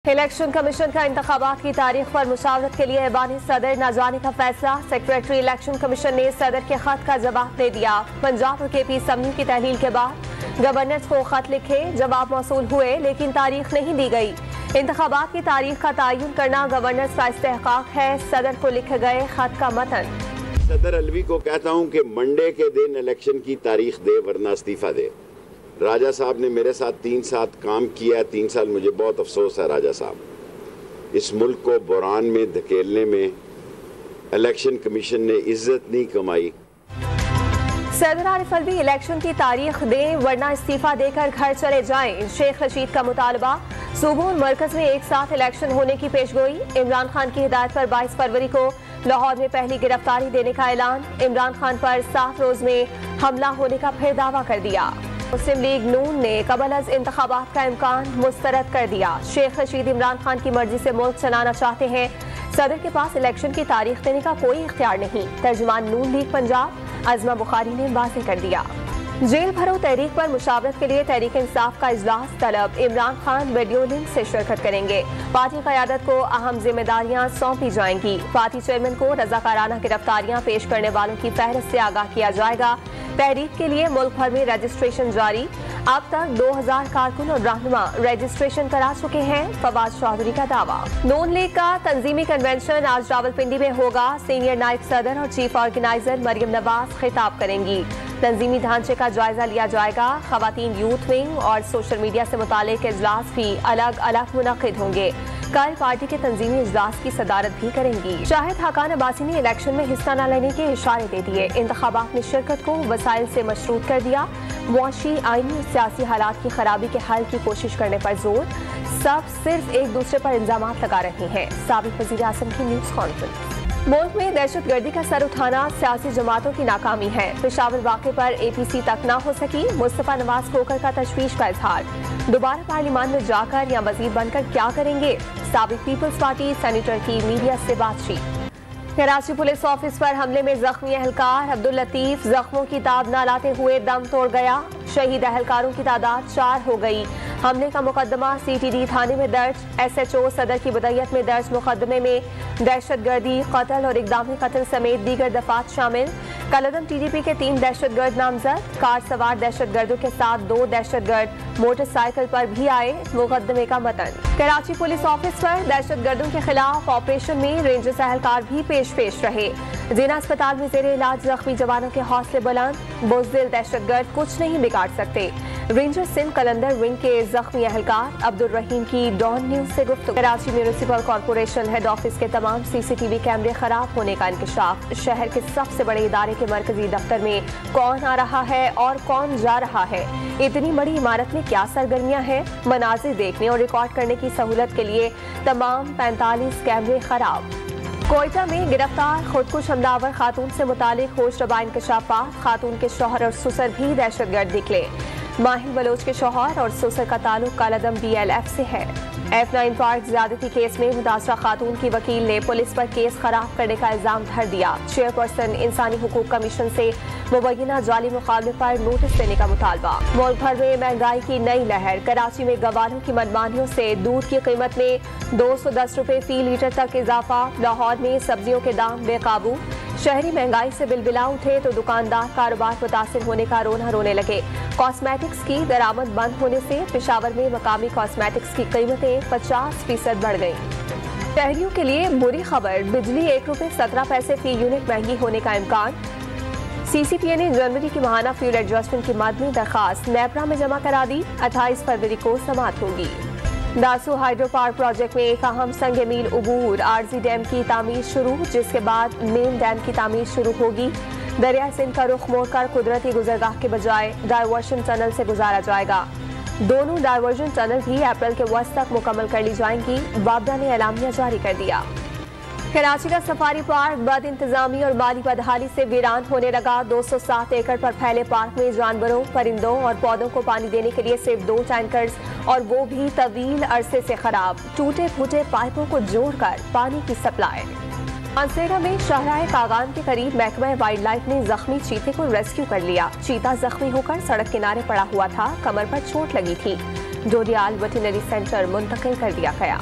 Election commission का इंतखाबात की तारीख पर मुशावरत के लिए ऐवान सदर न जाने का फैसला। सेक्रेटरी इलेक्शन कमीशन ने सदर के खत का जवाब दे दिया। पंजाब और केपी असम्बली की तहलील के बाद गवर्नर्स को खत लिखे, जवाब मौसूल हुए लेकिन तारीख नहीं दी गई। इंतखाबात की तारीख का तयन करना गवर्नर्स का इस्तेहकाक है। सदर को लिखे गए खत का मतन। सदर अलवी को कहता हूं कि मंडे के दिन इलेक्शन की तारीख दे वरना इस्तीफा दे। राजा साहब ने मेरे साथ 3 साल काम किया, 3 साल मुझे बहुत अफसोस है राजा साहब। इस मुल्क को बुरान में धकेलने में इलेक्शन कमीशन ने इज्जत नहीं कमाई। सदर आरिफ अलवी इलेक्शन की तारीख दें वरना इस्तीफा देकर घर चले जाएं। शेख रशीद का मुतालबा। सूबों और मरकज में एक साथ इलेक्शन होने की पेशगोई। इमरान खान की हिदायत पर 22 फरवरी को लाहौर में पहली गिरफ्तारी देने का ऐलान। इमरान खान पर 7 रोज में हमला होने का फिर दावा कर दिया। मुस्लिम लीग नून ने कबल अज इंतखाबात का इम्कान मुस्तरद कर दिया। शेख रशीद इमरान खान की मर्जी से मुल्क चलाना चाहते हैं। सदर के पास इलेक्शन की तारीख देने का कोई इख्तियार नहीं। तर्जुमान नून लीग पंजाब अज़मा बुखारी ने वाज़ेह कर दिया। जेल भरो तहरीक पर मुशावरत के लिए तहरीक इंसाफ का इजलास तलब। इमरान खान वीडियो लिंक से शिरकत करेंगे। पार्टी क़यादत को अहम जिम्मेदारियां सौंपी जाएंगी। पार्टी चेयरमैन को रज़ाकाराना गिरफ्तारियां पेश करने वालों की फहरिस्त से आगाह किया जाएगा। तहरीक के लिए मुल्क भर में रजिस्ट्रेशन जारी। अब तक 2000 कारकुन और रहनुमा रजिस्ट्रेशन करा चुके हैं। फवाद चौधरी का दावा। नून लीग का तंजीमी कन्वेंशन आज रावलपिंडी में होगा। सीनियर नायब सदर और चीफ ऑर्गेनाइजर मरियम नवाज खिताब करेंगी। तंजीमी ढांचे का जायजा लिया जाएगा। खवातीन यूथ विंग और सोशल मीडिया से मुतालिक इजलास भी अलग अलग मुनक्किद होंगे। कल पार्टी के तंजीमी इजलास की सदारत भी करेंगी। शाहिद खाकान अब्बासी ने इलेक्शन में हिस्सा न लेने के इशारे दे दिए। इंतखाबात में शिरकत को वसाइल से मशरूत कर दिया। मुआशी, आईनी और सियासी हालात की खराबी के हल की कोशिश करने पर जोर। सब सिर्फ एक दूसरे पर इल्जाम लगा रहे हैं। साबिक वज़ीर आज़म की न्यूज कॉन्फ्रेंस। मुल्क में दहशतगर्दी का सर उठाना सियासी जमातों की नाकामी है। पेशावर वाक़े पर APC तक न हो सकी। मुस्तफा नवाज खोकर का तशवीश का इजहार। दोबारा पार्लियामान में जाकर या वजीर बनकर क्या करेंगे। साबिक पीपल्स पार्टी सेनेटर की मीडिया से बातचीत। कराची पुलिस ऑफिस पर हमले में जख्मी एहलकार अब्दुल लतीफ जख्मों की ताब न लाते हुए दम तोड़ गया। शहीद एहलकारों की तादाद 4 हो गई। हमले का मुकदमा CTD थाने में दर्ज। SHO सदर की बदयत में दर्ज मुकदमे में दहशतगर्दी, कत्ल और इक़दामी कत्ल समेत दीगर दफात शामिल। कलदम TDP के 3 दहशतगर्द नामजद। कार सवार दहशतगर्दों के साथ 2 दहशतगर्द मोटरसाइकिल पर भी आए। मुकदमे का मतन। कराची पुलिस ऑफिस पर दहशतगर्दों के खिलाफ ऑपरेशन में रेंजर्स एहलकार भी पेश रहे। जिना अस्पताल में जेरे इलाज जख्मी जवानों के हौसले बुलंद। बुज़दिल दहशतगर्द कुछ नहीं बिगाड़ सकते। रेंजर सिंध कलंदर विंग के जख्मी एहलकार अब्दुल रहीम की डॉन न्यूज से गुफ्तगू। Karachi municipal corporation head office के तमाम CCTV कैमरे खराब होने का इंकशाफ। शहर के सबसे बड़े इदारे के मरकजी दफ्तर में कौन आ रहा है और कौन जा रहा है। इतनी बड़ी इमारत में क्या सरगर्मियां हैं। मनाजिर देखने और रिकॉर्ड करने की सहूलत के लिए तमाम 45 कैमरे खराब। कोयटा में गिरफ्तार खुदकुश हमलावर खातून से मुतालिक होशरबा इंकशाफात। खातून के शौहर और सुसर भी दहशतगर्द निकले। माहिर बलोच के शौहर और सुसर का ताल्लुक कालादम BLF से है। F9 पार्क ज्यादती केस में मुतासरा खातून की वकील ने पुलिस पर केस खराब करने का इल्जाम धर दिया। चेयरपर्सन इंसानी हुकूक कमीशन से मुबैना जाली मुकाबले पर नोटिस देने का मुतालबा। मुल्क भर में महंगाई की नई लहर। कराची में गवालों की मनमानियों से दूध की कीमत में 210 रुपए फी लीटर तक इजाफा। लाहौर में सब्जियों के दाम बेकाबू। शहरी महंगाई से बिलबिला उठे तो दुकानदार कारोबार मुतासिर होने का रोना रोने लगे। कॉस्मेटिक्स की दरामद बंद होने से पेशावर में मकामी कॉस्मेटिक्स की कीमतें 50% बढ़ गईं। शहरियों के लिए बुरी खबर। बिजली 1 रुपए 17 पैसे फी यूनिट महंगी होने का इम्कान। CCPA ने जनवरी की माहाना फ्यूल एडजस्टमेंट की मदनी दरखास्त नेपरा में जमा करा दी। 28 फरवरी को समाअत होगी। दासू हाइड्रो पावर प्रोजेक्ट में एक अहम संग मील उबूर। आरजी डैम की तामीर शुरू, जिसके बाद मेन डैम की तामीर शुरू होगी। दरिया सिंध का रुख मोड़कर कुदरती गुजरगाह के बजाय डायवर्शन टनल से गुजारा जाएगा। दोनों डायवर्जन टनल भी अप्रैल के वस्त तक मुकम्मल कर ली जाएंगी। वाबडा ने एलामिया जारी कर दिया। कराची का सफारी पार्क बद इंतजामी और माली बदहाली से वीरान होने लगा। 207 एकड़ पर फैले पार्क में जानवरों, परिंदों और पौधों को पानी देने के लिए सिर्फ 2 टैंकर्स, और वो भी तवील अरसे से खराब। टूटे फूटे पाइपों को जोड़कर पानी की सप्लाई। मानसेरा में शाहराह कागान के करीब महकमा वाइल्ड लाइफ ने जख्मी चीते को रेस्क्यू कर लिया। चीता जख्मी होकर सड़क किनारे पड़ा हुआ था। कमर पर चोट लगी थी। डोडियाल वेटरनरी सेंटर मुंतकिल कर दिया गया।